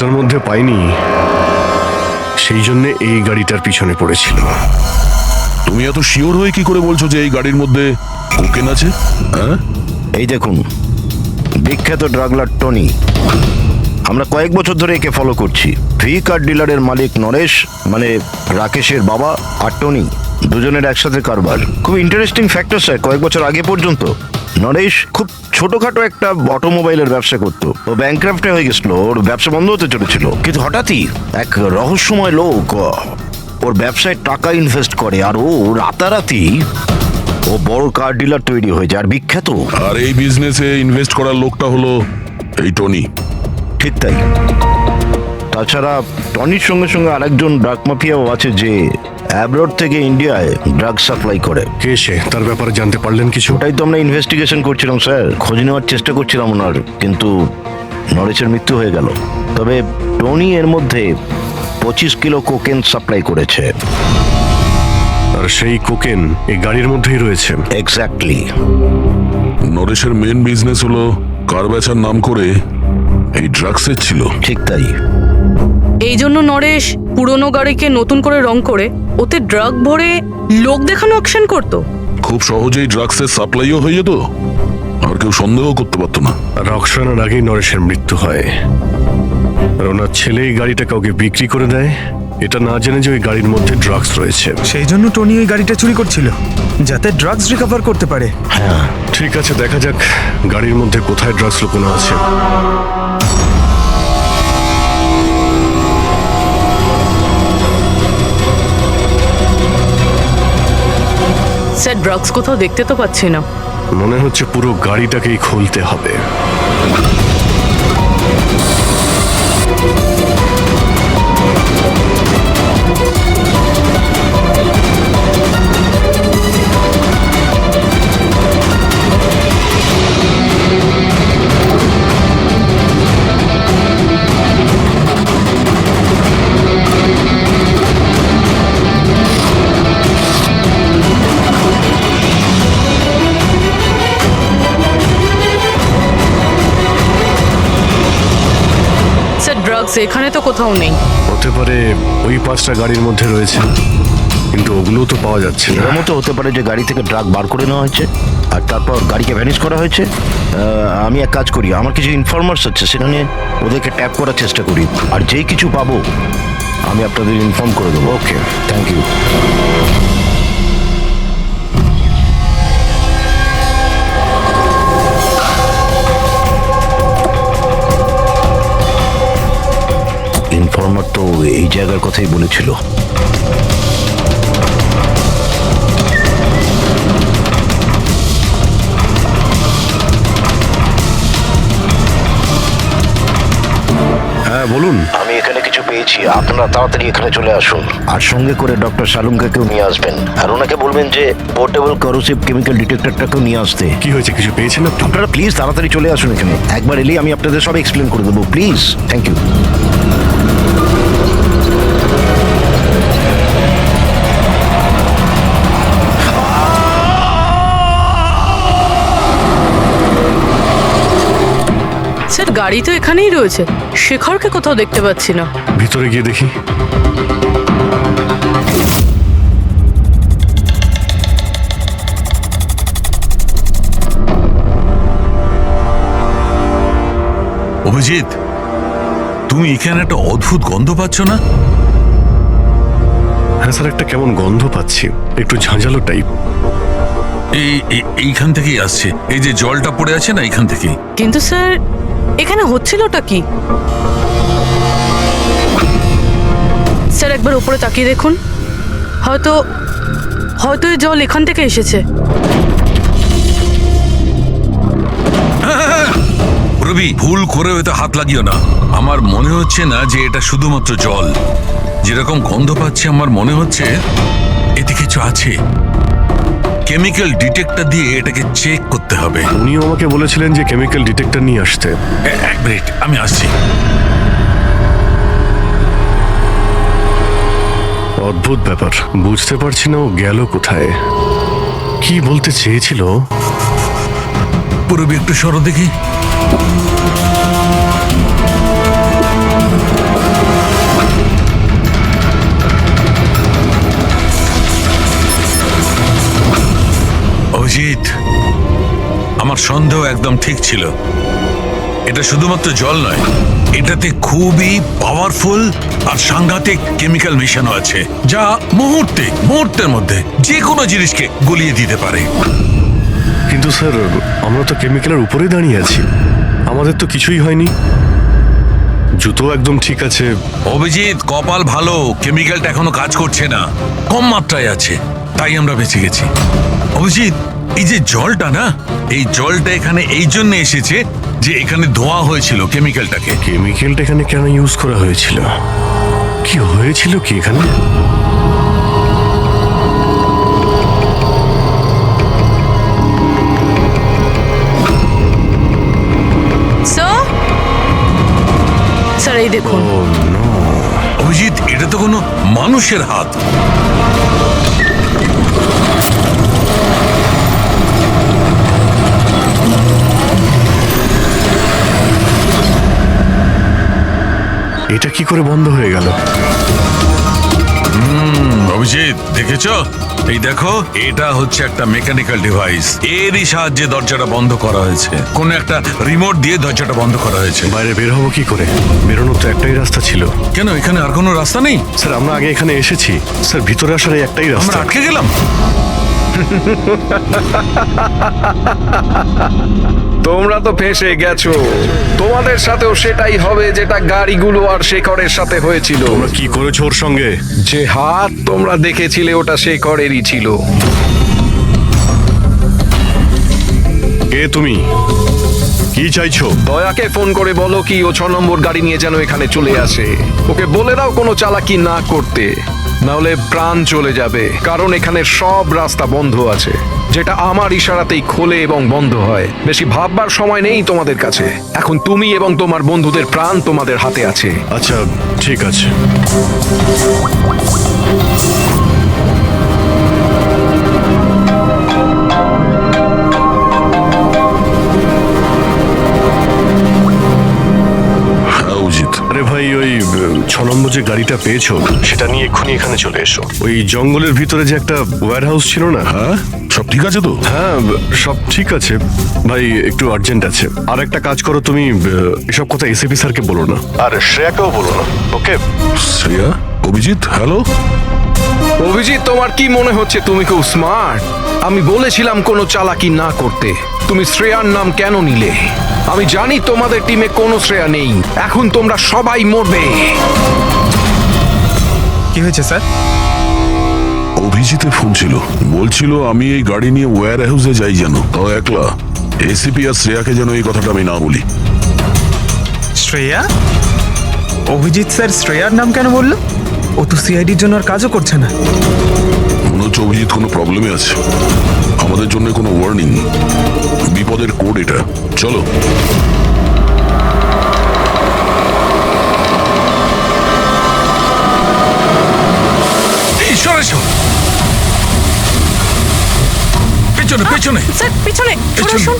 রাস্তার মধ্যে পাইনি, সেই জন্য এই গাড়িটার পিছনে পড়েছিল। তুমি এত শিওর হয়ে কি করে বলছো যে এই গাড়ির মধ্যে কোকেন আছে? হ্যাঁ, এই দেখুন, বিখ্যাত ড্রাগলার টনি। আমরা কয়েক বছর ধরে একে ফলো করছি। ভি কার ডিলারের মালিক নরেশ, মানে রাকেশের বাবা, আর টনি দুজনের একসাথে কারবার। খুব ইন্টারেস্টিং ফ্যাক্টর স্যার, কয়েক বছর আগে পর্যন্ত নরেশ খুব ছোটখাটো একটা অটোমোবাইলের ব্যবসা করতো। ও ব্যাংক্রাফ্টে হয়ে গেছিল, ওর ব্যবসা বন্ধ হতে চলেছিল। কিন্তু হঠাৎই এক রহস্যময় লোক ওর ব্যবসায় টাকা ইনভেস্ট করে, আর ও রাতারাতি ও বড় কার ডিলার তৈরি হয়ে যায়, আর বিখ্যাত। আর এই বিজনেসে ইনভেস্ট করার লোকটা হলো এই টনি। ঠিক তাই। তাছাড়া টনির সঙ্গে সঙ্গে আরেকজন ড্রাগ মাফিয়াও আছে যে অ্যাব্রড থেকে ইন্ডিয়ায় ড্রাগ সাপ্লাই করে। কে সে? তার ব্যাপারে জানতে পারলেন কিছু? ওটাই তো আমরা ইনভেস্টিগেশন করছিলাম স্যার, খোঁজ নেওয়ার চেষ্টা করছিলাম ওনার, কিন্তু নরেশের মৃত্যু হয়ে গেল। তবে টনি এর মধ্যে 25 কিলো কোকেন সাপ্লাই করেছে। আর সেই কোকেন এই গাড়ির মধ্যেই রয়েছে। এক্স্যাক্টলি। নরেশের মেন বিজনেস হলো কার বেচার নাম করে এই ড্রাগসের ছিল। ঠিক তাই। এই জন্য নরেশ পুরনো গাড়িকে নতুন করে রং করে ওতে ড্রাগ ভরে লোক দেখানো অ্যাকশন করতো। খুব সহজেই ড্রাগসের সাপ্লাইও হয়ে যেত, আর কেউ সন্দেহ করতে পারতো না। আর রক্সানার আগেই নরেশের মৃত্যু হয়। আর ওনার ছেলে এই গাড়িটা কাউকে বিক্রি করে দেয়, এটা না জেনে যে ওই গাড়ির মধ্যে ড্রাগস রয়েছে। সেই জন্য টনি ওই গাড়িটা চুরি করছিল, যাতে ড্রাগস রিকভার করতে পারে। হ্যাঁ, ঠিক আছে, দেখা যাক গাড়ির মধ্যে কোথায় ড্রাগস লুকোনো আছে। স্যার, ড্রাগস কোথাও দেখতে তো পাচ্ছি না। মনে হচ্ছে পুরো গাড়িটাকেই খুলতে হবে। ড্রাগস এখানে তো কোথাও নেই। হতে পারে ওই 5টা গাড়ির মধ্যে রয়েছে, কিন্তু ওগুলো তো পাওয়া যাচ্ছে না। এর মতো হতে পারে যে গাড়ি থেকে ড্রাগ বার করে নেওয়া হয়েছে আর তারপর গাড়িকে ভ্যানিশ করা হয়েছে। আমি এক কাজ করি, আমার কিছু ইনফরমার্স আছে, সেটা নিয়ে ওদেরকে ট্যাপ করার চেষ্টা করি, আর যেই কিছু পাবো আমি আপনাদের ইনফর্ম করে দেবো। ওকে, থ্যাংক ইউ। ইনফর্মার তো এই জায়গার কথাই বলেছিল। হ্যাঁ বলুন। আমি এখানে কিছু পেয়েছি, আপনারা তাড়াতাড়ি এখানে চলে আসুন, আর সঙ্গে করে ডক্টর শালুঙ্কাকেও নিয়ে আসবেন, আর ওনাকে বলবেন যে পোর্টেবল করোসিভ কেমিক্যাল ডিটেক্টরটাকেও নিয়ে আসতে। কি হয়েছে, কিছু পেয়েছেন আপনি? আপনারা প্লিজ তাড়াতাড়ি চলে আসুন এখানে। একবার এলেই আমি আপনাদের সব এক্সপ্লেন করে দেবো, প্লিজ। Thank you. স্যার, গাড়ি তো এখানেই রয়েছে, শেখরকে কোথাও দেখতে পাচ্ছি না। ভিতরে গিয়ে দেখি। অভিজিৎ, তুমি এখানে একটা অদ্ভুত গন্ধ পাচ্ছ না? হ্যাঁ স্যার, একটা কেমন গন্ধ পাচ্ছি, একটু ঝাঁঝালো টাইপ। এইখান থেকেই আসছে, এই যে জলটা পড়ে আছে না, এইখান থেকেই। কিন্তু স্যার, এখানে হচ্ছিলটা কি? স্যার, একবার উপরে তাকিয়ে দেখুন, হয়তো হয়তো এই জল এখান থেকে এসেছে। রবি, ভুল করে হয়তো হাত লাগিও না। আমার মনে হচ্ছে না যে এটা শুধুমাত্র জল। যেরকম গন্ধ পাচ্ছি, আমার মনে হচ্ছে এতে কিছু আছে। কেমিক্যাল ডিটেক্টর দিয়ে এটাকে চেক করতে হবে। উনিও আমাকে বলেছিলেন যে কেমিক্যাল ডিটেক্টর নিয়ে আসতে। এক মিনিট, আমি আসছি। অদ্ভুত ব্যাপার, বুঝতে পারছি না ও গেল কোথায়, কি বলতে চেয়েছিল। পুরবি, একটু সরো দেখি। অভিজিৎ, আমার সন্দেহ একদম ঠিক ছিল। এটা শুধুমাত্র জল নয়, এটাতে খুবই পাওয়ারফুল আর সাংঘাতিক কেমিক্যাল মেশানো আছে, যা মুহূর্তের মধ্যে যে কোনো জিনিসকে গলিয়ে দিতে পারে। কিন্তু স্যার, আমরা তো কেমিক্যালের উপরেই দাঁড়িয়ে আছি, আমাদের তো কিছুই হয়নি, জুতো একদম ঠিক আছে। অভিজিৎ, কপাল ভালো, কেমিক্যালটা এখনো কাজ করছে না, কম মাত্রায় আছে, তাই আমরা বেঁচে গেছি। অভিজিৎ, এই যে জলটা না, এই জলটা এখানে এই জন্য এসেছে যে এখানে ধোয়া হয়েছিল কেমিক্যালটাকে। কেমিক্যালটা এখানে কেন ইউজ করা হয়েছিল? কি হয়েছিল কি এখানে? স্যার এই দেখুন। অভিজিৎ, এটা তো কোনো মানুষের হাত। এটা কি করে বন্ধ হয়ে গেল? অভিজিৎ, দেখেছো? এই দেখো, এটা হচ্ছে একটা মেকানিক্যাল ডিভাইস, এরই সাহায্যে দরজাটা বন্ধ করা হয়েছে। কোন একটা রিমোট দিয়ে দরজাটা বন্ধ করা হয়েছে। বাইরে বের হবো কি করে? বেরোনোর তো একটাই রাস্তা ছিল। কেন, এখানে আর কোনো রাস্তা নেই? স্যার, আমরা আগে এখানে এসেছি, স্যার ভিতরে আসার এই একটাই আমরা রাস্তা। আটকে গেলাম। তোমরা তো ফেঁসে গেছো, তোমাদের সাথেও সেটাই হবে যেটা গাড়িগুলো আর শেখরের সাথে হয়েছিল। তোমরা কি করেছো ওর সঙ্গে? যে হাত তোমরা দেখেছিলে ওটা শেখরেরই ছিল। কে তুমি? কি চাইছো? দয়াকে ফোন করে বলো কি ও 6 নম্বর গাড়ি নিয়ে যেন এখানে চলে আসে। ওকে বলে দাও কোনো চালাকি না করতে, নাহলে প্রাণ চলে যাবে। কারণ এখানে সব রাস্তা বন্ধ আছে, যেটা আমার ইশারাতেই খোলে এবং বন্ধ হয়। বেশি ভাববার সময় নেই তোমাদের কাছে। এখন তুমি এবং তোমার বন্ধুদের প্রাণ তোমাদের হাতে আছে। আচ্ছা, ঠিক আছে। হ্যাঁ অভিজিৎ, আরে ভাই, ওই 6 নম্বর যে গাড়িটা পেয়েছো সেটা নিয়ে এক্ষুনি এখানে চলে এসো। ওই জঙ্গলের ভিতরে যে একটা ওয়্যার হাউস ছিল না? হ্যাঁ সব ঠিক আছে তো? হ্যাঁ, সব ঠিক আছে ভাই, একটু আর্জেন্ট আছে। আর একটা কাজ করো, তুমি এসব কথা এসিপি স্যারকে বলো না, আর শ্রেয়াকেও বলো না, ওকে? শ্রেয়া? অভিজিৎ, হ্যালো। অভিজিৎ, তোমার কি মনে হচ্ছে তুমি খুব স্মার্ট? আমি বলেছিলাম কোনো চালাকি না করতে। তুমি শ্রেয়ার নাম কেন নিলে? আমি জানি তোমাদের টিমে কোনো শ্রেয়া নেই। এখন তোমরা সবাই মরবে। কি হয়েছে স্যার? অভিজিতের ফোন ছিল, বলছিল আমি এই গাড়ি নিয়ে ওয়্যার হাউসে যাই, যেন তাও একলা। এসিপি আর শ্রেয়াকে যেন এই কথাটা আমি না বলি। শ্রেয়া? অভিজিৎ স্যার শ্রেয়ার নাম কেন বললো? ও তো সিআইডির জন্য আর কাজও করছে না। মনে হচ্ছে অভিজিৎ কোনো প্রবলেমে আছে। আমাদের জন্য কোনো ওয়ার্নিং, বিপদের কোড এটা। চলো। এই সরে এসো। পেছনে পেছনে। স্যার পিছনে সরে পেছনে। আসুন।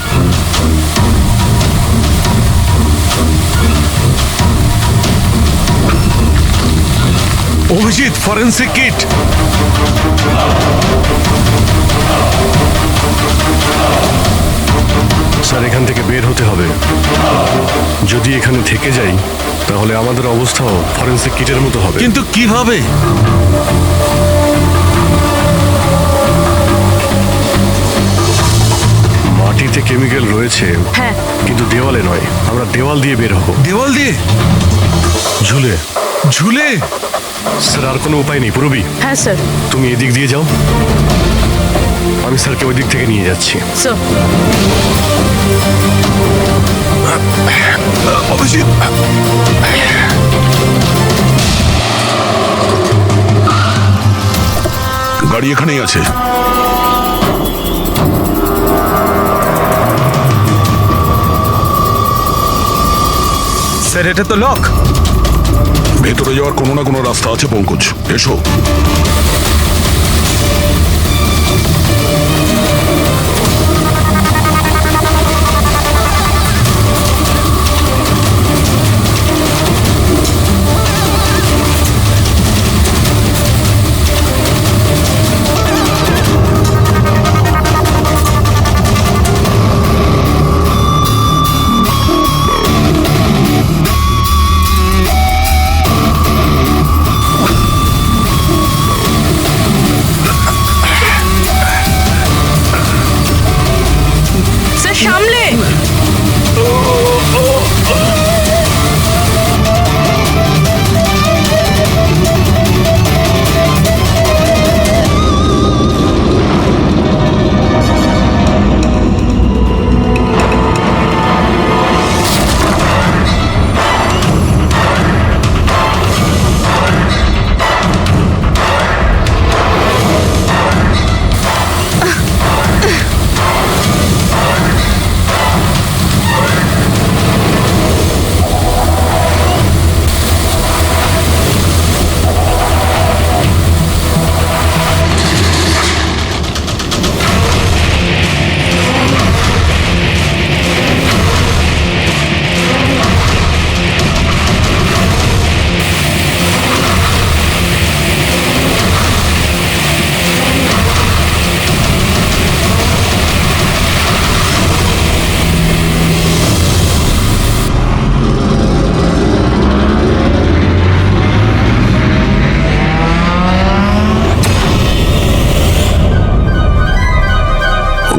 Abhijit, forensic kit. স্যার, এখান থেকে বের হতে হবে। যদি এখানে থেকে যাই তাহলে আমাদের অবস্থাও ফরেন্সিক কিটের মতো হবে। কিন্তু কিভাবে? মাটিতে কেমিক্যাল রয়েছে, হ্যাঁ। কিন্তু দেওয়ালে নয়। আমরা দেওয়াল দিয়ে বের হবো। দেওয়াল দিয়ে? ঝুলে। ঝুলে? স্যার, আর কোনো উপায় নেই। পূরবী, হ্যাঁ স্যার। তুমি এদিক দিয়ে যাও, আমি স্যারকে ওই দিক থেকে নিয়ে যাচ্ছি। স্যার অভিজিৎ, গাড়ি এখানেই আছে। স্যার এটা তো লক। ভেতরে যাওয়ার কোনো না কোনো রাস্তা আছে পঙ্কজ, এসো।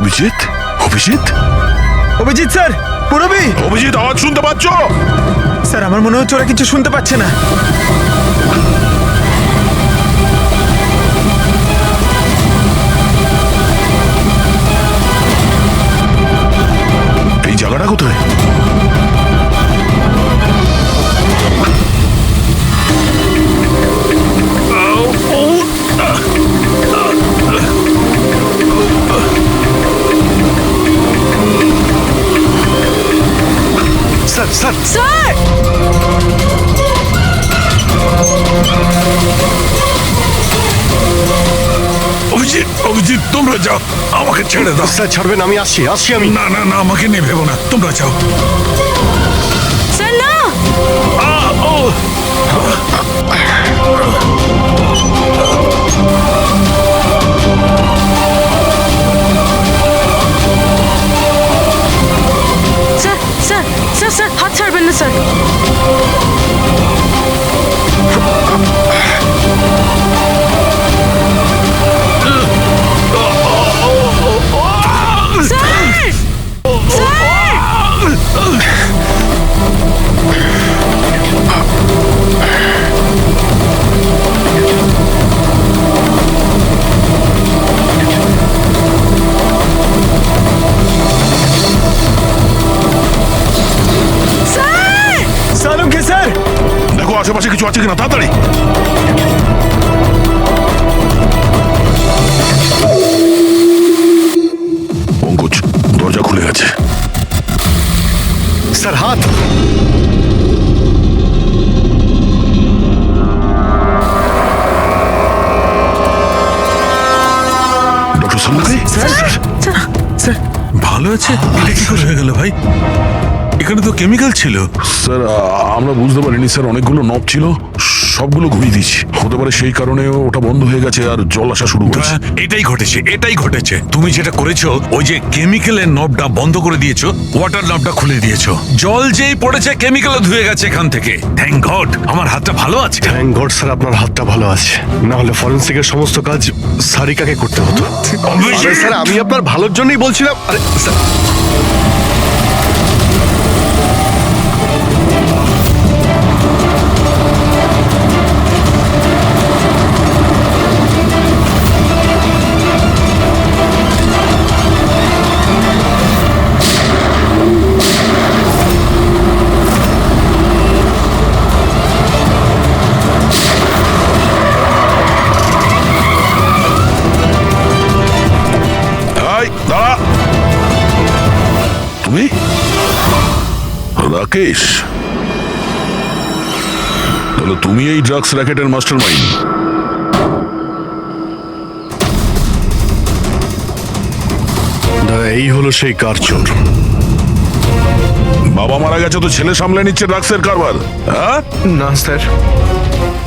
অভিজিৎ অভিজিৎ অভিজিৎ স্যার, পুরবি অভিজিৎ আওয়াজ শুনতে পাচ্ছ? স্যার, আমার মনে হচ্ছে ওরা কিছু শুনতে পাচ্ছে না। এই জায়গাটা কোথায়? Sir sir sir Abhijit Abhijit তোমরা যাও, আমাকে ছেড়ে দাও। স্যার ছাড়বেন, আমি আসছি আসছি আমি। না না না, আমাকে নিয়ে ভেবো না, তোমরা যাও। স্যার না, স্যার স্যার স্যার স্যার হাত ছাড়বেন না স্যার। স্যার স্যার সালুমকে স্যার, দেখো আশেপাশে কিছু আছে কিনা, তাড়াতাড়ি। পঙ্কজ, দরজা খুলে গেছে। স্যার হাত। ডক্টর সামনে স্যার ভালো আছে? এটা কি করে হয়ে গেল ভাই? এখানে তো কেমিক্যাল ছিল। স্যার, আমরা বুঝতে পারিনি স্যার, অনেকগুলো নব ছিল, সবগুলো ঘুরিয়ে দিয়েছি। হতে পারে সেই কারণে ওটা বন্ধ হয়ে গেছে আর জল আসা শুরু করেছে। এটাই ঘটেছে, এটাই ঘটেছে। তুমি যেটা করেছো, ওই যে কেমিক্যালের নবটা বন্ধ করে দিয়েছো, ওয়াটার নবটা খুলে দিয়েছো। জল যেই পড়েছে কেমিক্যালও ধুয়ে গেছে এখান থেকে। থ্যাংক গড, আমার হাতটা ভালো আছে। থ্যাংক গড স্যার, আপনার হাতটা ভালো আছে, না হলে ফরেন্সিকের সমস্ত কাজ সারিকাকে করতে হতো। আরে স্যার, আমি আপনার ভালোর জন্যই বলছিলাম। আরে স্যার, এই, দাঁড়া। তুমি রাকেশ? তাহলে তুমি এই ড্রাগস র্যাকেটের মাস্টার মাইন্ড। দাদা এই হলো সেই কার চোর। বাবা মারা গেছে তো ছেলে সামলে নিচ্ছে ড্রাগসের কারবার, হ্যাঁ? না স্যার,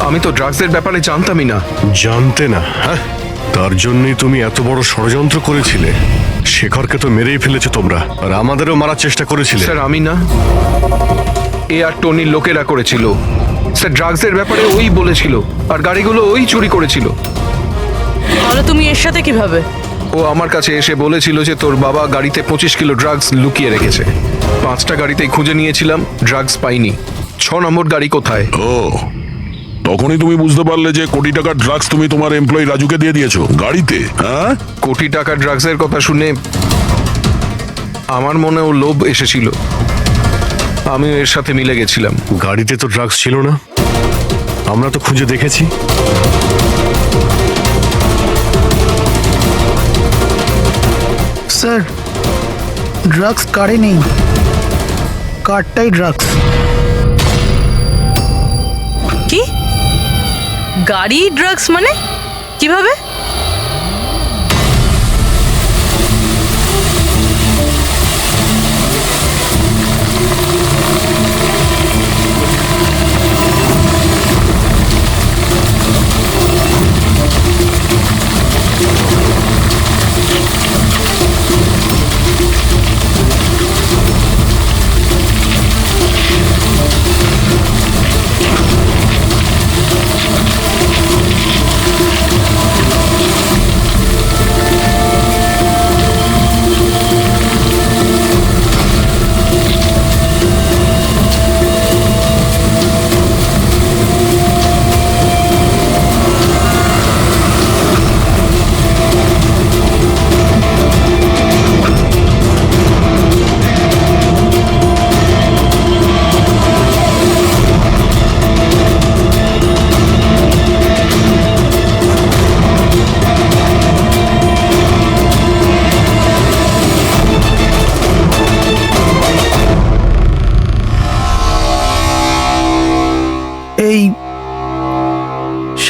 আমি তো ড্রাগসের ব্যাপারে জানতামই না। জানতে না? হ্যাঁ, তার জন্যই তুমি এত বড় ষড়যন্ত্র করেছিলে। শেখরকে তো মেরেই ফেলেছো তোমরা, আর আমাদেরও মারার চেষ্টা করেছিলে। স্যার আমি না, এ আর টনির লোকেরা করেছিল। স্যার ড্রাগসের ব্যাপারে ওই বলেছিল, আর গাড়িগুলো ওই চুরি করেছিল। তাহলে তুমি এর সাথে কিভাবে? ও আমার কাছে এসে বলেছিল যে তোর বাবা গাড়িতে 25 কিলো ড্রাগস লুকিয়ে রেখেছে। 5টা গাড়িতেই খুঁজে নিয়েছিলাম, ড্রাগস পাইনি। 6 নম্বর গাড়ি কোথায়? ও, তখনই তুমি বুঝতে পারলে যে কোটি টাকার ড্রাগস তুমি তোমার এমপ্লয়ি রাজুকে দিয়ে দিয়েছো গাড়িতে, হ্যাঁ? কোটি টাকা ড্রাগসের কথা শুনে আমার মনেও লোভ এসেছিল, আমিও এর সাথে মিলে গেছিলাম। গাড়িতে তো ড্রাগস ছিল না, আমরা তো খুঁজে দেখেছি। স্যার, ড্রাগস কারে নেই, কারটাই ড্রাগস। কি? গাড়ি ড্রাগস মানে কিভাবে?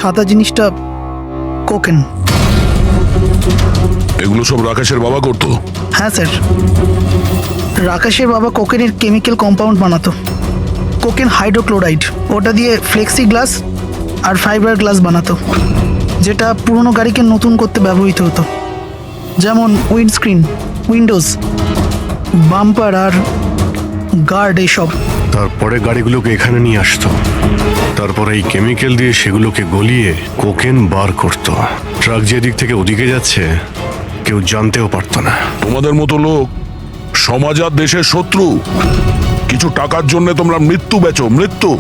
সাদা জিনিসটা কোকেন। এগুলো সব রাকেশের বাবা করতো? হ্যাঁ স্যার, রাকেশের বাবা কোকেনের কেমিক্যাল কম্পাউন্ড বানাতো, কোকেন হাইড্রোক্লোরাইড। ওটা দিয়ে ফ্লেক্সি গ্লাস আর ফাইবার গ্লাস বানাতো, যেটা পুরনো গাড়িকে নতুন করতে ব্যবহৃত হতো, যেমন উইন্ডস্ক্রিন, উইন্ডোজ, বাম্পার আর গার্ড এইসব। তারপরে গাড়িগুলোকে এখানে নিয়ে আসতো, তারপরে এই কেমিক্যাল দিয়ে সেগুলোকে গলিয়ে কোকেন বার করতো। ট্রাক যে দিক থেকে ওদিকে যাচ্ছে কেউ জানতেও পারতো না। তোমাদের মতো লোক সমাজ আর দেশের শত্রু। কিছু টাকার জন্য তোমরা মৃত্যু বেচো, মৃত্যু।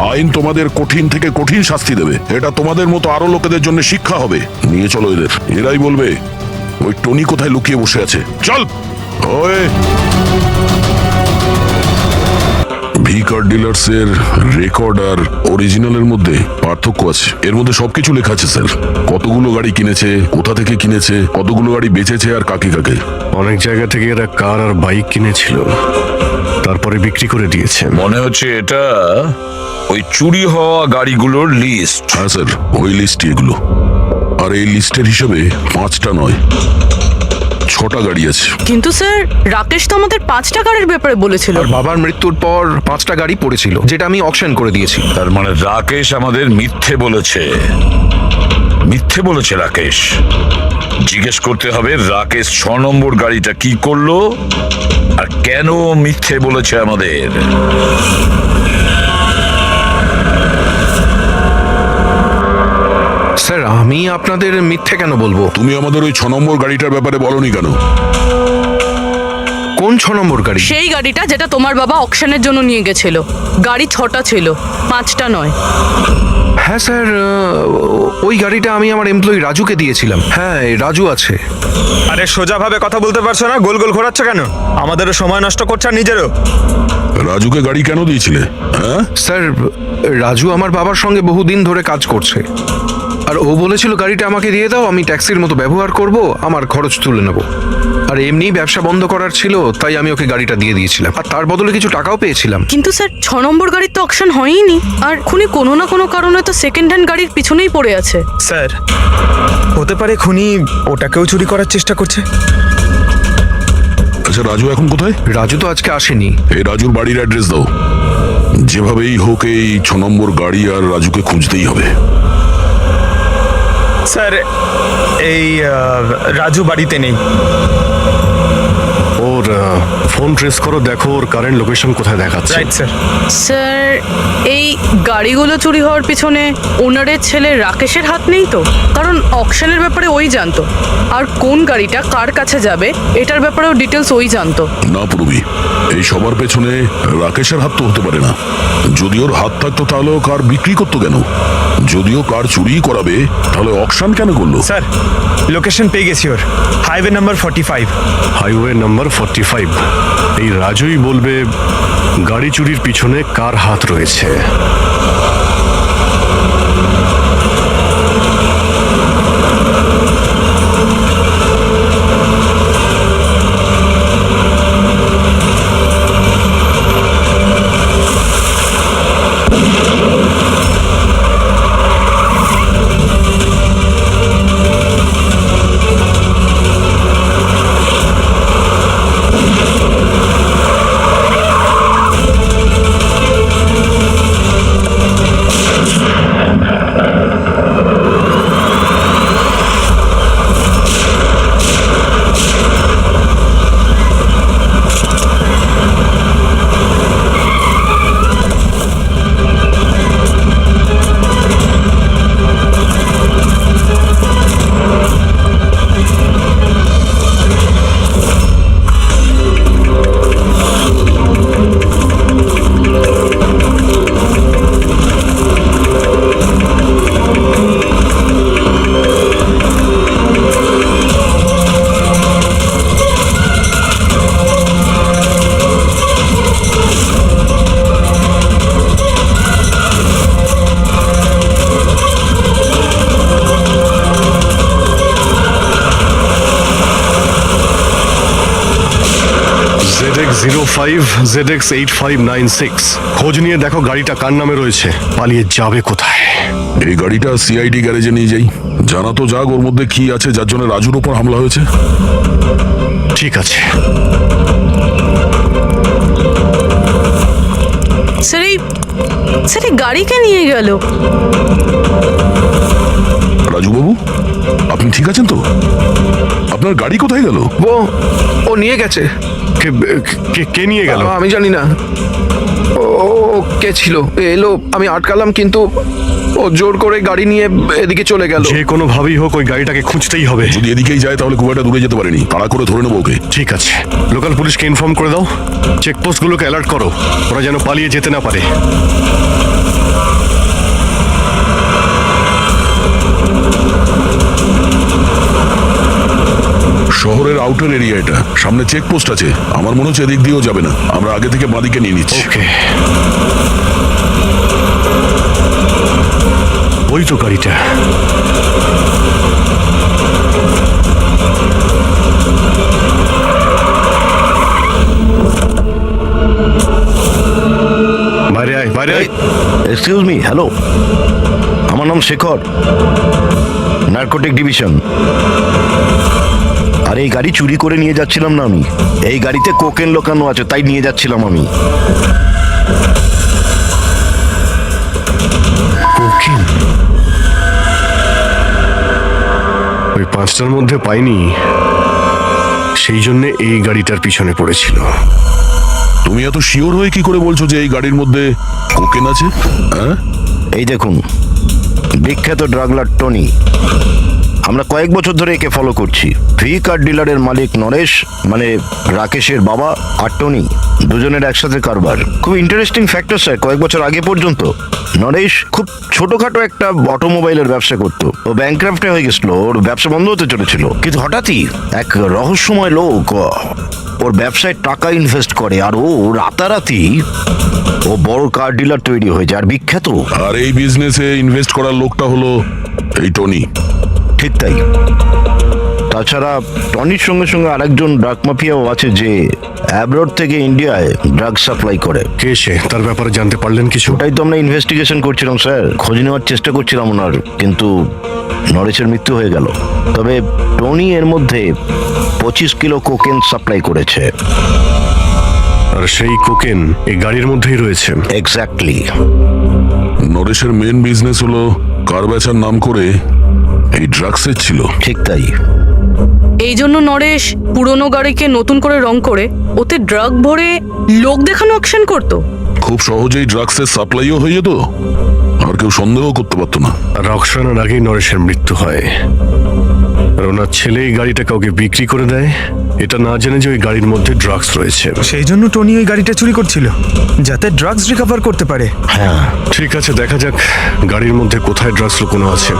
আইন তোমাদের কঠিন থেকে কঠিন শাস্তি দেবে। এটা তোমাদের মতো আরো লোকেদের জন্য শিক্ষা হবে। নিয়ে চলো এদের, এরাই বলবে ওই টনি কোথায় লুকিয়ে বসে আছে। চল। ওই ভি কার ডিলার্স এর রেকর্ড আর অরিজিনালের মধ্যে পার্থক্য আছে। এর মধ্যে সবকিছু লেখা আছে স্যার। কতগুলো গাড়ি কিনেছে, কোথা থেকে কিনেছে, কতগুলো গাড়ি বেচেছে আর কাকে কাকে। অনেক জায়গা থেকে এরা কার আর বাইক কিনেছিল, তারপরে বিক্রি করে দিয়েছে। মনে হচ্ছে এটা ওই চুরি হওয়া গাড়িগুলোর লিস্ট। হ্যাঁ স্যার, ওই লিস্টই এগুলো। আর এই লিস্টের হিসাবে 5টা নয় 6টা গাড়ি আছে। কিন্তু স্যার, রাকেশ তো আমাদের 5টা গাড়ির ব্যাপারে বলেছিল। আর বাবার মৃত্যুর পর 5টা গাড়ি পড়েছিল, যেটা আমি অকশন করে দিয়েছি। তার মানে রাকেশ আমাদের মিথ্যে বলেছে। মিথ্যে বলেছে রাকেশ। জিজ্ঞেস করতে হবে রাকেশ 6 নম্বর গাড়িটা কি করলো আর কেন মিথ্যে বলেছে আমাদের। স্যার, আমি আপনাদের মিথ্যে কেন বলবো? তুমি আমাদের ওই 6 নম্বর গাড়িটার ব্যাপারে বলনি কেন? কোন 6 নম্বর গাড়ি? সেই গাড়িটা যেটা তোমার বাবা অকশনের জন্য নিয়ে গেছিল। গাড়ি 6টা ছিল, 5টা নয়। হ্যাঁ স্যার, ওই গাড়িটা আমি আমার এমপ্লয়ি রাজুকে দিয়েছিলাম। হ্যাঁ, রাজু আছে। আরে সোজাভাবে কথা বলতে পারছো না, গোল গোল ঘোরাচ্ছ কেন? আমাদেরও সময় নষ্ট করছো আর নিজেরও। রাজুকে গাড়ি কেন দিয়েছিলে? হ্যাঁ স্যার, রাজু আমার বাবার সঙ্গে বহুদিন ধরে কাজ করছে, আর ও বলেছিল গাড়িটা আমাকে দিয়ে দাও, আমি ট্যাক্সির মতো ব্যবহার করব, আমার খরচ তুলে নেব। আর এমনি ব্যবসা বন্ধ করার ছিল, তাই আমি ওকে গাড়িটা দিয়ে দিয়েছিলাম, আর তার বদলে কিছু টাকাও পেয়েছিলাম। কিন্তু স্যার, 6 নম্বর গাড়ির তো অকশন হয়নি, আর খুনি কোনো না কোনো কারণে তো সেকেন্ড হ্যান্ড গাড়ির পিছনেই পড়ে আছে। স্যার, হতে পারে খুনি ওটাকেও চুরি করার চেষ্টা করছে। আচ্ছা, রাজু এখন কোথায়? রাজু তো আজকে আসেনি। এই রাজুর বাড়ির অ্যাড্রেস দাও। যেভাবেই হোক এই 6 নম্বর গাড়ি আর রাজুকে খুঁজতেই হবে। স্যার, এই রাজু বাড়িতে নেই। ওর ফোন ট্রেস করো, দেখো ওর কারেন্ট লোকেশন কোথায় দেখাচ্ছে। Right sir. স্যার, এই গাড়িগুলো চুরি হওয়ার পিছনে ওনারের ছেলে রাকেশের হাত নেই তো? কারণ অকশনের ব্যাপারে ওই জানতো, আর কোন গাড়িটা কার কাছে যাবে এটার ব্যাপারেও ডিটেলস ওই জানতো। না পুরবি, এই সবার পেছনে রাকেশের হাত তো হতে পারে না। যদি ওর হাত থাকতো তাহলে ও কার বিক্রি করতো কেন? যদিও কার চুরি করাবে তাহলে অকশন কেন করলো? স্যার, লোকেশন পেয়ে গেছি ওর। Highway number 45। Highway number 45। এই রাজুই বলবে গাড়ি চুরির পিছনে কার হাত রয়েছে। ZX05 ZX8596। খোঁজ নিয়ে দেখো গাড়িটা কার নামে রয়েছে, পালিয়ে যাবে কোথায়। এই গাড়িটা সিআইডি গ্যারেজে নিয়ে যাই, জানা তো যাক ওর মধ্যে কি আছে যার জন্য রাজুর ওপর হামলা হয়েছে। ঠিক আছে। স্যার এই গাড়িকে নিয়ে গেল। রাজুবাবু, আপনি ঠিক আছেন তো? আপনার গাড়ি কোথায় গেল? ও নিয়ে গেছে। কে নিয়ে গেল? আমি জানি না ও কে ছিল, এলো আমি আটকালাম, কিন্তু ও জোর করে গাড়ি নিয়ে এদিকে চলে গেল। যে কোনো ভাবেই হোক ওই গাড়িটাকে খুঁজতেই হবে। যদি এদিকেই যায় তাহলে খুব একটা দূরে যেতে পারেনি, তাড়া করে ধরে নেবো ওকে। ঠিক আছে, লোকাল পুলিশকে ইনফর্ম করে দাও, চেকপোস্টগুলোকে অ্যালার্ট করো, ওরা যেন পালিয়ে যেতে না পারে। শহরের আউটার এরিয়া এটা, সামনে চেকপোস্ট আছে, আমার মনে হচ্ছে এদিক দিয়েও যাবে না, আমরা আগে থেকে বাঁদিকে নিয়ে নিচ্ছি। ওকে, ওই তো গাড়িটা। বাইরে আয়, বাইরে আয়। এক্সকিউজ মি, হ্যালো, আমার নাম শেখর, নার্কোটিক ডিভিশন। আর এই গাড়ি চুরি করে নিয়ে যাচ্ছিলাম না আমি, এই গাড়িতে কোকেন লোকানো আছে তাই নিয়ে যাচ্ছিলাম আমি। কোকেন? ওই পাঁচটার মধ্যে পাইনি, সেই জন্য এই গাড়িটার পিছনে পড়েছিল। তুমি এত শিওর হয়ে কি করে বলছো যে এই গাড়ির মধ্যে কোকেন আছে? হ্যাঁ, এই দেখুন, বিখ্যাত ড্রাগলার টনি, আমরা কয়েক বছর ধরে একে ফলো করছি। ভি কার্ড ডিলারের মালিক নরেশ, মানে রাকেশের বাবা, আর টনি, দুজনের একসাথে কারবার। খুব ইন্টারেস্টিং ফ্যাক্টর স্যার, কয়েক বছর আগে পর্যন্ত নরেশ খুব ছোটখাটো একটা অটোমোবাইলের ব্যবসা করতো। ও ব্যাংক্রাফ্টে হয়ে গেছিল, ওর ব্যবসা বন্ধ হতে চলেছিল, কিন্তু হঠাৎই এক রহস্যময় লোক ওর ব্যবসায় টাকা ইনভেস্ট করে, আর ও রাতারাতি ও বড় কার ডিলার তৈরি হয়ে যায়, আর বিখ্যাত। আর এই বিজনেসে ইনভেস্ট করার লোকটা হলো এই টনি। ঠিক তাই। তাছাড়া টনির সঙ্গে সঙ্গে আরেকজন ড্রাগ মাফিয়াও আছে যে অ্যাব্রড থেকে ইন্ডিয়ায় ড্রাগ সাপ্লাই করে। কে সে? তার ব্যাপারে জানতে পারলেন কিছু? ওটাই তো আমরা ইনভেস্টিগেশন করছিলাম স্যার, খোঁজ নেওয়ার চেষ্টা করছিলাম ওনার, কিন্তু নরেশের মৃত্যু হয়ে গেল। তবে টনি এর মধ্যে 25 কিলো কোকেন সাপ্লাই করেছে। আর সেই কোকেন এই গাড়ির মধ্যেই রয়েছে। এক্স্যাক্টলি। নরেশের মেন বিজনেস হলো কার বেচার নাম করে এই ড্রাগসের ছিল। ঠিক তাই। এই জন্য নরেশ পুরনো গাড়িকে নতুন করে রং করে ওতে ড্রাগ ভরে লোক দেখানো অকশন করতো। খুব সহজেই ড্রাগসের সাপ্লাইও হয়ে যেত, আর কেউ সন্দেহ করতে পারতো না। আর অকশনের আগেই নরেশের মৃত্যু হয়। আর ওনার ছেলে এই গাড়িটা কাউকে বিক্রি করে দেয়, এটা না জেনে যে ওই গাড়ির মধ্যে ড্রাগস রয়েছে। সেই জন্য টনি ওই গাড়িটা চুরি করছিল, যাতে ড্রাগস রিকভার করতে পারে। হ্যাঁ, ঠিক আছে, দেখা যাক গাড়ির মধ্যে কোথায় ড্রাগস লুকোনো আছে।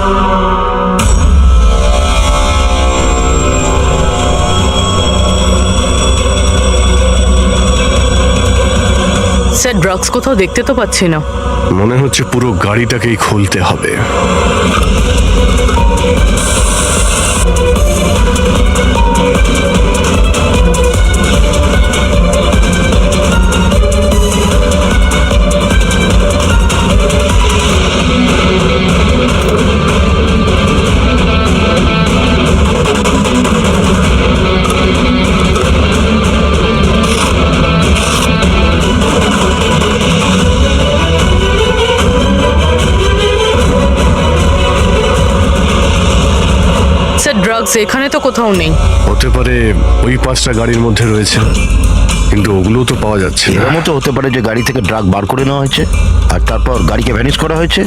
স্যার, ড্রাগস কোথাও দেখতে তো পাচ্ছি না। মনে হচ্ছে পুরো গাড়িটাকেই খুলতে হবে। ড্রাগস এখানে তো কোথাও নেই। হতে পারে ওই পাঁচটা গাড়ির মধ্যে রয়েছে, কিন্তু ওগুলো তো পাওয়া যাচ্ছে না। এর মতো হতে পারে যে গাড়ি থেকে ড্রাগ বার করে নেওয়া হয়েছে আর তারপর গাড়িকে ভ্যানিশ করা হয়েছে।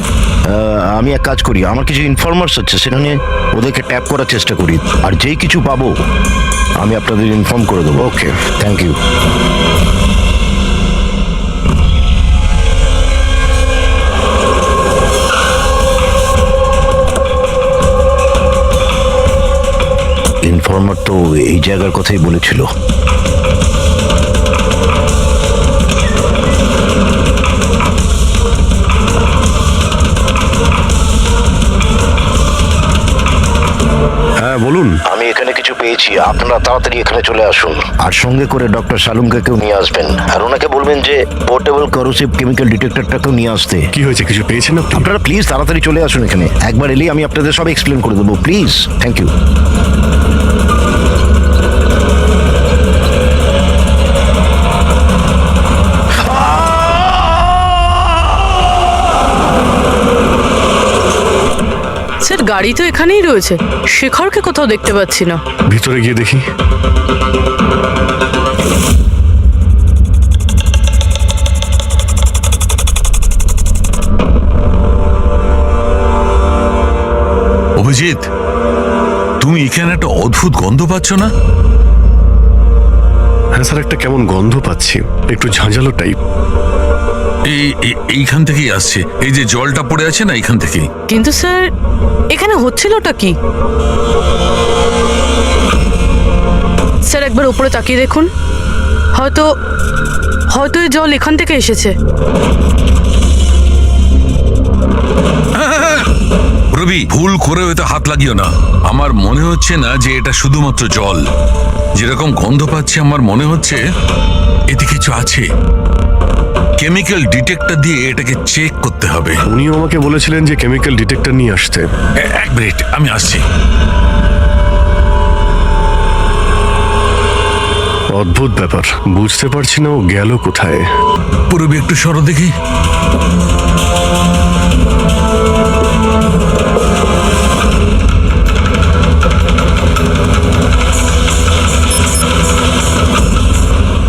আমি এক কাজ করি, আমার কিছু ইনফরমার্স আছে, সেটা নিয়ে ওদেরকে ট্যাপ করার চেষ্টা করি, আর যেই কিছু পাবো আমি আপনাদের ইনফর্ম করে দেবো। ওকে, থ্যাংক ইউ। ইনফর্মার তো এই জায়গার কথাই বলেছিল। হ্যাঁ বলুন। আমি আমি এখানে কিছু পেয়েছি, আপনারা তাড়াতাড়ি এখানে চলে আসুন। আর সঙ্গে করে ডক্টর শালুমকে কেউ নিয়ে আসবেন, আর ওনাকে বলবেন যে পোর্টেবল করোসিভ কেমিক্যাল ডিটেক্টরটাকেও নিয়ে আসতে। কি হয়েছে, কিছু পেয়েছেন আপনি? আপনারা প্লিজ তাড়াতাড়ি চলে আসুন এখানে। একবার এলেই আমি আপনাদের সব এক্সপ্লেন করে দেবো, প্লিজ। Thank you. স্যার গাড়ি তো এখানেই রয়েছে, শেখরকে কোথাও দেখতে পাচ্ছি না। ভিতরে গিয়ে দেখি। অভিজিৎ, তুমি এখানে একটা অদ্ভুত গন্ধ পাচ্ছ না? হ্যাঁ স্যার, একটা কেমন গন্ধ পাচ্ছি, একটু ঝাঁঝালো টাইপ। এইখান থেকেই আসছে, এই যে জলটা পড়ে আছে না, এইখান থেকেই। কিন্তু স্যার এখানে হচ্ছিলটা কি? স্যার একবার উপরে তাকিয়ে দেখুন, হয়তো হয়তো এই জল এখান থেকে এসেছে। রবি, ভুল করে হয়তো হাত লাগিও না। আমার মনে হচ্ছে না যে এটা শুধুমাত্র জল। যেরকম গন্ধ পাচ্ছি আমার মনে হচ্ছে এতে কিছু আছে। কেমিক্যাল ডিটেক্টর দিয়ে এটাকে চেক করতে হবে। উনিও আমাকে বলেছিলেন যে কেমিক্যাল ডিটেক্টর নিয়ে আসতে। এক মিনিট, আমি আসছি। অদ্ভুত ব্যাপার, বুঝতে পারছি না ও গেল কোথায়। পুরবি একটু সরো দেখি।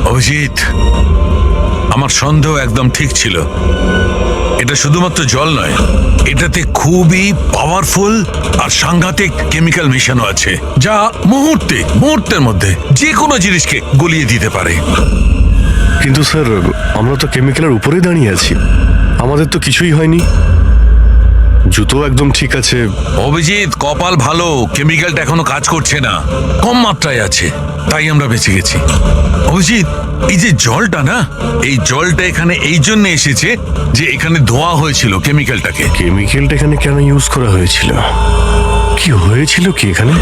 অভিজিৎ, আমার সন্দেহ একদম ঠিক ছিল। এটা শুধুমাত্র জল নয়, এটাতে খুবই পাওয়ারফুল আর সাংঘাতিক কেমিক্যাল মেশানো আছে, যা মুহূর্তের মধ্যে যে কোনো জিনিসকে গলিয়ে দিতে পারে। কিন্তু স্যার, আমরা তো কেমিক্যালের উপরেই দাঁড়িয়ে আছি, আমাদের তো কিছুই হয়নি, জুতো একদম ঠিক আছে। অভিজিৎ, কপাল ভালো, কেমিক্যালটা এখনো কাজ করছে না, কম মাত্রায় আছে, তাই আমরা বেঁচে গেছি। অভিজিৎ, এই যে জলটা না, এই জলটা এখানে এই জন্য এসেছে যে এখানে ধোয়া হয়েছিল কেমিক্যালটাকে। কেমিক্যালটা এখানে কেন ইউজ করা হয়েছিল? কি হয়েছিল কি এখানে?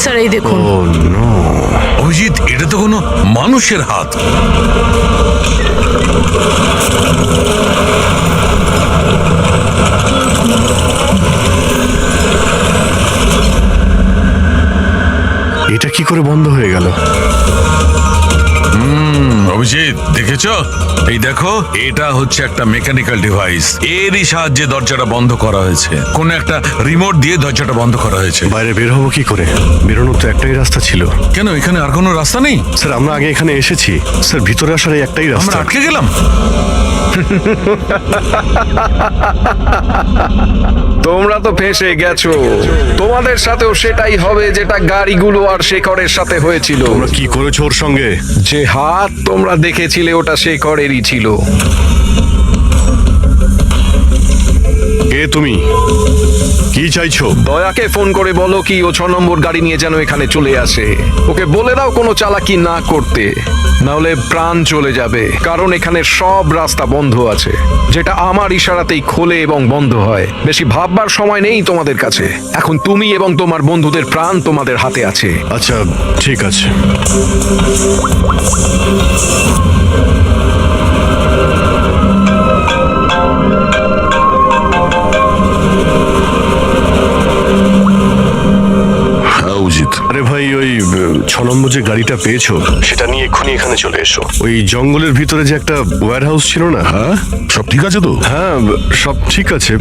স্যার এই দেখুন। ও নো! অভিজিৎ, এটা তো কোনো মানুষের হাত। এটা কি করে বন্ধ হয়ে গেল? অভিজিৎ, দেখেছ? এই দেখো, এটা হচ্ছে একটা মেকানিক্যাল ডিভাইস, এরই সাহায্যে দরজাটা বন্ধ করা হয়েছে। কোন একটা রিমোট দিয়ে দরজাটা বন্ধ করা হয়েছে। বাইরে বের হবো কি করে? বেরোনোর তো একটাই রাস্তা ছিল। কেন, এখানে আর কোনো রাস্তা নেই? স্যার, আমরা আগে এখানে এসেছি স্যার, ভিতরে আসার এই একটাই আমরা রাস্তা। আটকে গেলাম। তোমরা তো ফেঁসে গেছো, তোমাদের সাথেও সেটাই হবে যেটা গাড়িগুলো আর শেখরের সাথে হয়েছিল। তোমরা কি করেছো ওর সঙ্গে? যে হাত তোমরা দেখেছিলে ওটা শেখরেরই ছিল। কে তুমি? কি চাইছো? দয়াকে ফোন করে বলো কি ও 6 নম্বর গাড়ি নিয়ে যেন এখানে চলে আসে। ওকে বলে দাও কোনো চালাকি না করতে, না হলে প্রাণ চলে যাবে। কারণ এখানে সব রাস্তা বন্ধ আছে, যেটা আমার ইশারাতেই খোলে এবং বন্ধ হয়। বেশি ভাববার সময় নেই তোমাদের কাছে। এখন তুমি এবং তোমার বন্ধুদের প্রাণ তোমাদের হাতে আছে। আচ্ছা, ঠিক আছে। অভিজিৎ, আরে ভাই, ওই 6 নম্বর যে গাড়িটা পেয়েছো সেটা নিয়ে এক্ষুনি এখানে চলে এসো। ওই জঙ্গলের ভিতরে যে একটা ওয়্যার হাউস ছিল না? হ্যাঁ, সব ঠিক আছে তো? হ্যাঁ, সব ঠিক আছে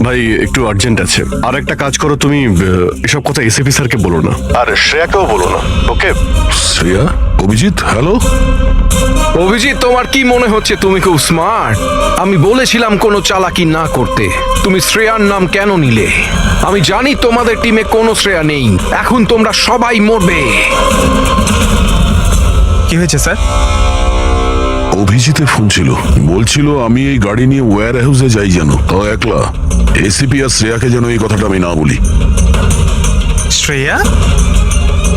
ভাই, একটু আর্জেন্ট আছে। আর একটা কাজ করো, তুমি এসব কথা এসএপি স্যারকে বলো না, আর শ্রেয়াকেও বলো না, ওকে? শ্রেয়া? অভিজিৎ, হ্যালো। অভিজিৎ, তোমার কি মনে হচ্ছে তুমি খুব স্মার্ট? আমি বলেছিলাম কোনো চালাকি না করতে। তুমি শ্রেয়ার নাম কেন নিলে? আমি জানি তোমাদের টিমে কোনো শ্রেয়া নেই। এখন তোমরা সবাই মরবে। কি হয়েছে স্যার? অভিজিতের ফোন ছিল, বলছিল আমি এই গাড়ি নিয়ে ওয়্যার হাউসে যাই, যেন তাও একলা। এসিপি আর শ্রেয়াকে যেন এই কথাটা আমি না বলি। শ্রেয়া?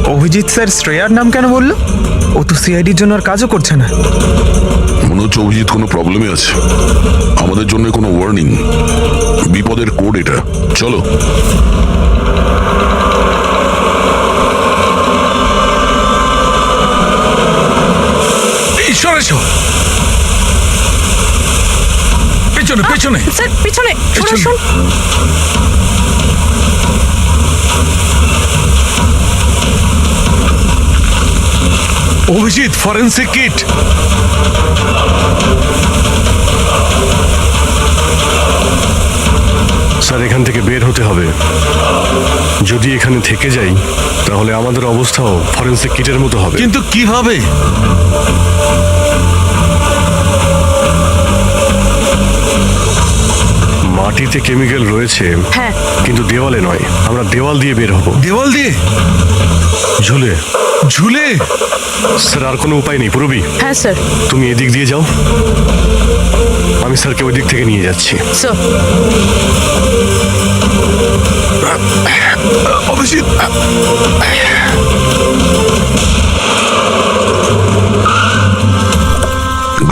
অভিজিৎ স্যার শ্রেয়ার নাম কেন বললো? ও তো সিআইডির জন্য আর কাজও করছে না। মনে হচ্ছে অভিজিৎ কোনো প্রবলেমে আছে। আমাদের জন্য কোনো ওয়ার্নিং, বিপদের কোড এটা। চলো। ঈশ্বর এসো, পেছনে পেছনে। স্যার পিছনে সরে পেছনে। আসুন। Abhijit, forensic kit. স্যার এখান থেকে বের হতে হবে। যদি এখানে থেকে যাই তাহলে আমাদের অবস্থাও ফরেন্সিক কিটের মতো হবে। কিন্তু কিভাবে? মাটিতে কেমিক্যাল রয়েছে, হ্যাঁ। কিন্তু দেওয়ালে নয়। আমরা দেওয়াল দিয়ে বের হব। দেওয়াল দিয়ে? ঝুলে। ঝুলে? স্যার আর কোনো উপায় নেই। পুরবি, হ্যাঁ স্যার। তুমি এদিক দিয়ে যাও, আমি স্যারকে ওই দিক থেকে নিয়ে যাচ্ছি। স্যার অভিজিৎ,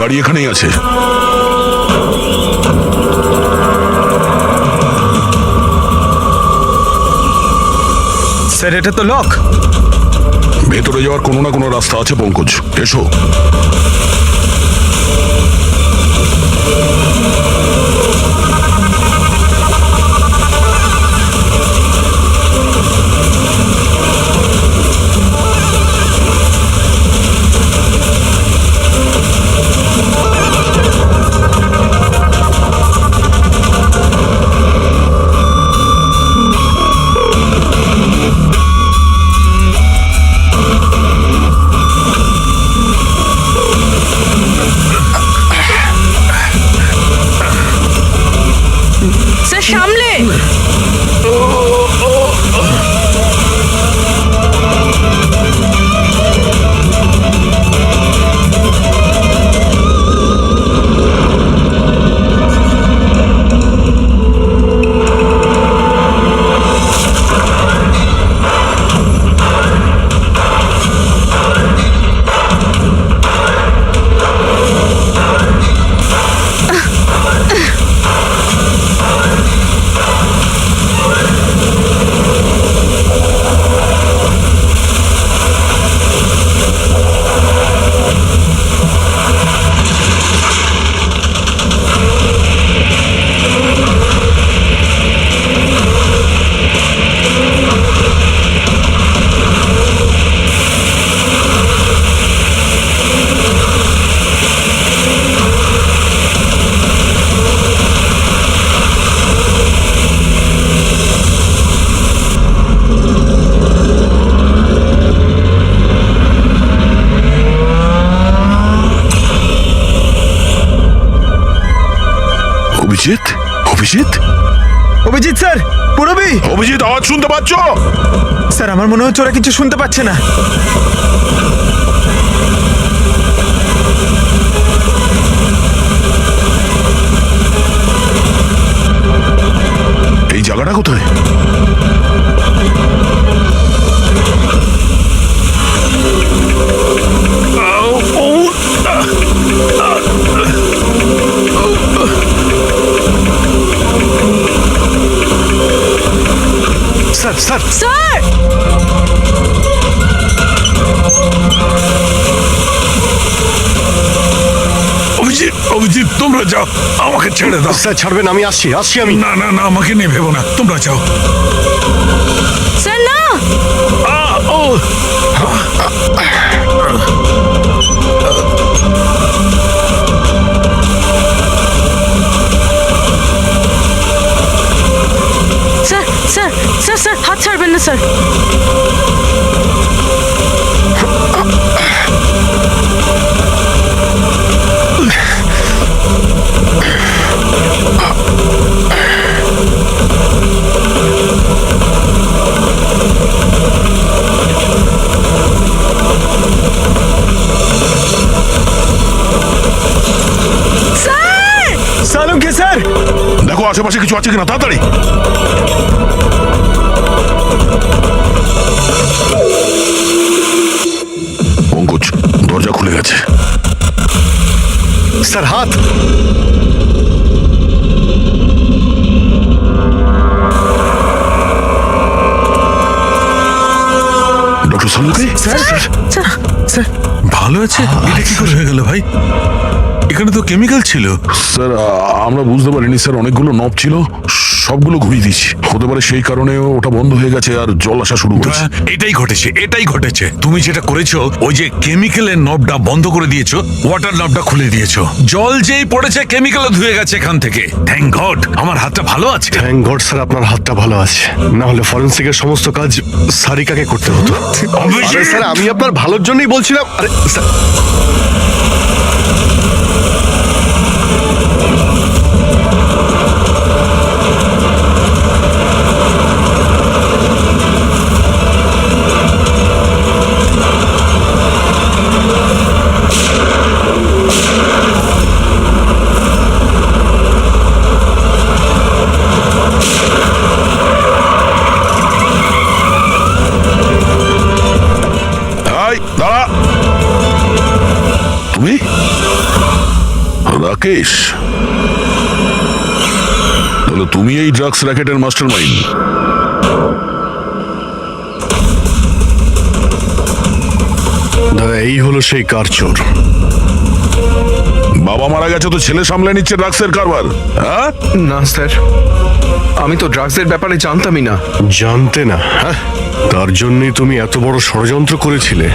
গাড়ি এখানেই আছে। স্যার এটা তো লক। ভেতরে যাওয়ার কোনো না কোনো রাস্তা আছে পঙ্কজ, এসো। স্যার সামলে। অভিজিৎ, অভিজিৎ, অভিজিৎ স্যার, পুরবি। অভিজিৎ, আওয়াজ শুনতে পাচ্ছ? স্যার আমার মনে হচ্ছে ওরা কিছু শুনতে পাচ্ছে না। এই জায়গাটা কোথায়? Sir sir sir Abhijit, Abhijit তোমরা যাও, আমাকে ছেড়ে দাও। স্যার ছাড়বেন, আমি আসছি আসছি আমি। না না না, আমাকে নিয়ে ভেবো না, তোমরা যাও। স্যার না। ও স্যার স্যার স্যার স্যার হাত ছাড়বেন না স্যার। সালুকে স্যার, দেখো আশেপাশে কিছু আছে কিনা, তাড়াতাড়ি। খোঁজ। দরজা খুলে গেছে। স্যার হাত। ডক্টর সালুকে, স্যার ভালো আছে? এটা কি করে হয়ে গেল ভাই? এখানে তো কেমিক্যাল ছিল। স্যার আমরা বুঝতে পারিনি স্যার, অনেকগুলো নব ছিল, সবগুলো ঘুরিয়ে দিচ্ছি। হতে পারে সেই কারণে ওটা বন্ধ হয়ে গেছে আর জল আসা শুরু করেছে। এটাই ঘটেছে। তুমি যেটা করেছো, ওই যে কেমিক্যালের নবটা বন্ধ করে দিয়েছো, ওয়াটার নবটা খুলে দিয়েছো। জল যেই পড়েছে কেমিক্যালও ধুয়ে গেছে এখান থেকে। থ্যাংক গড আমার হাতটা ভালো আছে। থ্যাংক গড স্যার আপনার হাতটা ভালো আছে, না হলে ফরেন্সিকের সমস্ত কাজ সারিকাকে করতে হতো। আরে স্যার আমি আপনার ভালোর জন্যই বলছিলাম। আরে স্যার এই, দাঁড়া। তুমি রাকেশ? তাহলে তুমি এই ড্রাগস র্যাকেটের মাস্টার মাইন্ড। দাদা এই হলো সেই কার চোর। বাবা মারা গেছে তো ছেলে সামলে নিচ্ছে ড্রাগসের কারবার, হ্যাঁ? না স্যার, আমি তো ড্রাগসের ব্যাপারে জানতামই না। জানতে না? হ্যাঁ, তার জন্যই তুমি এত বড় ষড়যন্ত্র করেছিলে।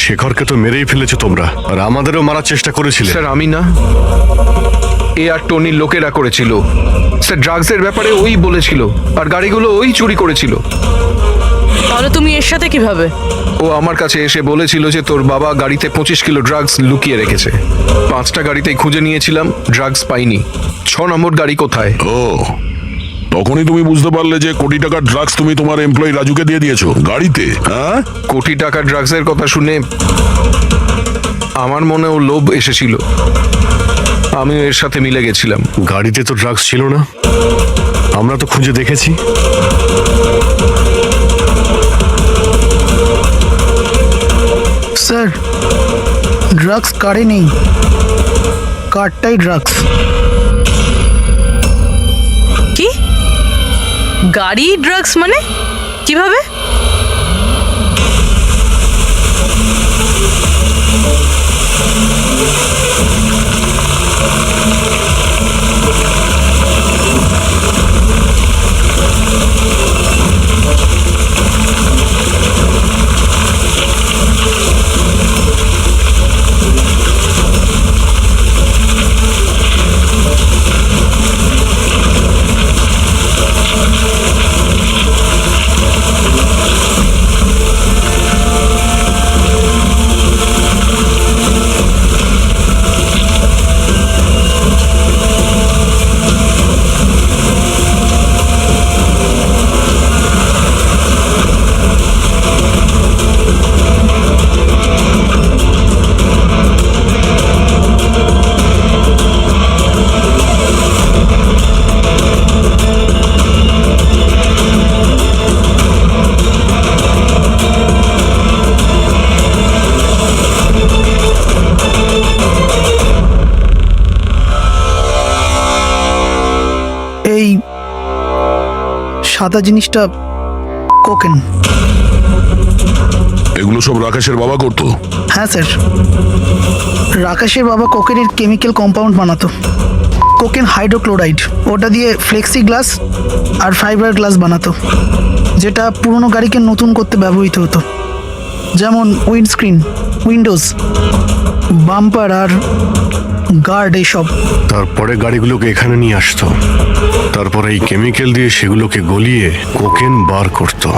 শেখরকে তো মেরেই ফেলেছো তোমরা, আর আমাদেরও মারার চেষ্টা করেছিলে। স্যার আমি না, এ আর টনির লোকেরা করেছিল। স্যার ড্রাগসের ব্যাপারে ওই বলেছিল, আর গাড়িগুলো ওই চুরি করেছিল। তাহলে তুমি এর সাথে কিভাবে? ও আমার কাছে এসে বলেছিল যে তোর বাবা গাড়িতে 25 কিলো ড্রাগস লুকিয়ে রেখেছে। 5টা গাড়িতেই খুঁজে নিয়েছিলাম, ড্রাগস পাইনি। 6 নম্বর গাড়ি কোথায়? ও, তখনই তুমি বুঝতে পারলে যে কোটি টাকার ড্রাগস তুমি তোমার এমপ্লয়ি রাজুকে দিয়ে দিয়েছো গাড়িতে, হ্যাঁ? কোটি টাকার ড্রাগসের কথা শুনে আমার মনেও লোভ এসেছিল, আমিও এর সাথে মিলে গেছিলাম। গাড়িতে তো ড্রাগস ছিল না, আমরা তো খুঁজে দেখেছি। স্যার ড্রাগস কারে নেই, কারটাই ড্রাগস। কি? গাড়ি ড্রাগস মানে কিভাবে? এই সাদা জিনিসটা কোকেন। এগুলো সব রাকেশের বাবা করতো? হ্যাঁ স্যার, রাকেশের বাবা কোকেনের কেমিক্যাল কম্পাউন্ড বানাতো, কোকেন হাইড্রোক্লোরাইড। ওটা দিয়ে ফ্লেক্সি গ্লাস আর ফাইবার গ্লাস বানাতো, যেটা পুরনো গাড়িকে নতুন করতে ব্যবহৃত হতো, যেমন উইন্ডস্ক্রিন, উইন্ডোজ, বাম্পার আর গার্ড এইসব। তারপরে গাড়িগুলোকে এখানে নিয়ে আসতো, তারপরে এই কেমিক্যাল দিয়ে সেগুলোকে গলিয়ে কোকেন বার করতো।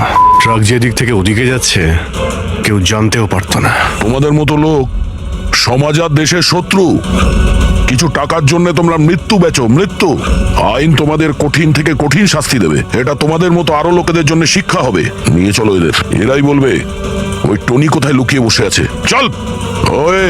ট্রাক যেদিক থেকে ওদিকে যাচ্ছে কেউ জানতেও পারতো না। তোমাদের মতো লোক সমাজ আর দেশের শত্রু। কিছু টাকার জন্য তোমরা মৃত্যু বেচো, মৃত্যু। আইন তোমাদের কঠিন থেকে কঠিন শাস্তি দেবে। এটা তোমাদের মতো আরো লোকেদের জন্য শিক্ষা হবে। নিয়ে চলো এদের, এরাই বলবে ওই টনি কোথায় লুকিয়ে বসে আছে। চল ওই